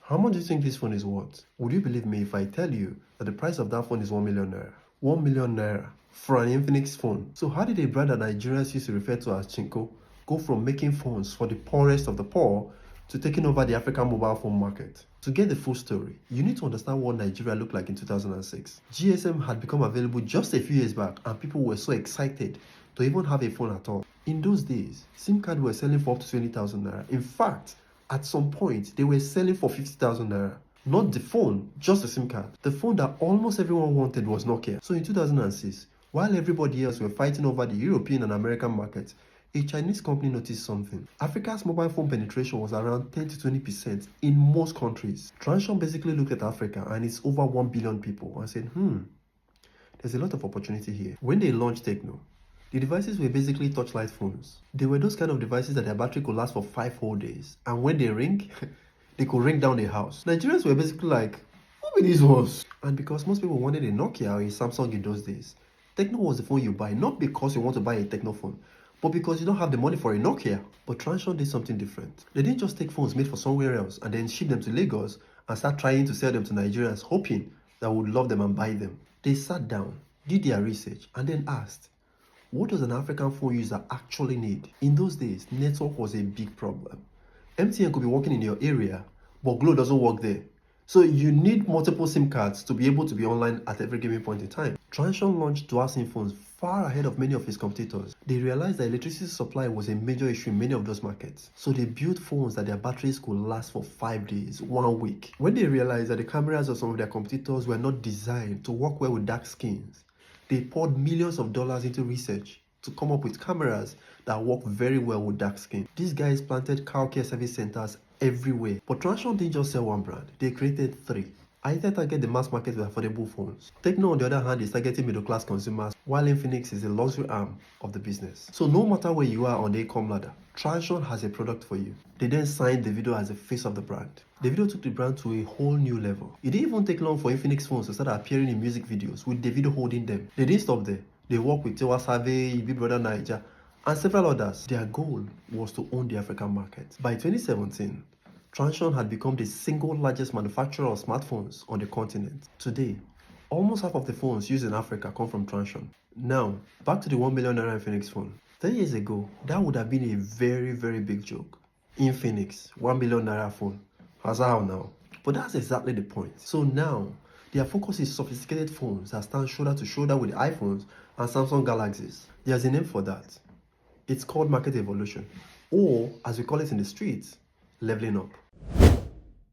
How much do you think this phone is worth? Would you believe me if I tell you that the price of that phone is 1 million naira? 1 million naira for an Infinix phone. So how did a brand that Nigerians used to refer to as Chinko go from making phones for the poorest of the poor to taking over the African mobile phone market? To get the full story, you need to understand what Nigeria looked like in 2006. GSM had become available just a few years back and people were so excited to even have a phone at all. In those days, SIM cards were selling for up to 20,000 naira. In fact, at some point, they were selling for 50,000 naira. Not the phone, just the SIM card. The phone that almost everyone wanted was Nokia. So in 2006, while everybody else were fighting over the European and American markets, a Chinese company noticed something. Africa's mobile phone penetration was around 10 to 20% in most countries. Transion basically looked at Africa and its over 1 billion people and said, there's a lot of opportunity here. When they launched Techno, the devices were basically touchlight phones. They were those kind of devices that their battery could last for 5 whole days. And when they ring, they could ring down the house. Nigerians were basically like, what were these ones? And because most people wanted a Nokia or a Samsung in those days, Techno was the phone you buy, not because you want to buy a Techno phone, but because you don't have the money for a Nokia. But Transion did something different. They didn't just take phones made for somewhere else and then ship them to Lagos and start trying to sell them to Nigerians, hoping that we would love them and buy them. They sat down, did their research, and then asked, what does an African phone user actually need? In those days, network was a big problem. MTN could be working in your area, but Glo doesn't work there. So you need multiple SIM cards to be able to be online at every given point in time. Transion launched dual SIM phones far ahead of many of its competitors. They realized that electricity supply was a major issue in many of those markets. So they built phones that their batteries could last for 5 days, 1 week. When they realized that the cameras of some of their competitors were not designed to work well with dark skins, they poured millions of dollars into research to come up with cameras that work very well with dark skin. These guys planted car care service centers everywhere. But Transion didn't just sell one brand, they created 3. Either target the mass market with affordable phones. Techno, on the other hand, is targeting middle-class consumers, while Infinix is the luxury arm of the business. So no matter where you are on the income ladder, Transion has a product for you. They then signed Davido as the face of the brand. Davido took the brand to a whole new level. It didn't even take long for Infinix phones to start appearing in music videos with Davido holding them. They didn't stop there. They worked with Tiwa Savage, Big Brother Naija, and several others. Their goal was to own the African market. By 2017, Transion had become the single largest manufacturer of smartphones on the continent. Today, almost half of the phones used in Africa come from Transion. Now, back to the 1 million naira Infinix phone. 10 years ago, that would have been a very, very big joke. Infinix, 1 million naira phone. How's how now? But that's exactly the point. So now, their focus is sophisticated phones that stand shoulder to shoulder with the iPhones and Samsung Galaxies. There's a name for that. It's called market evolution, or as we call it in the streets, leveling up.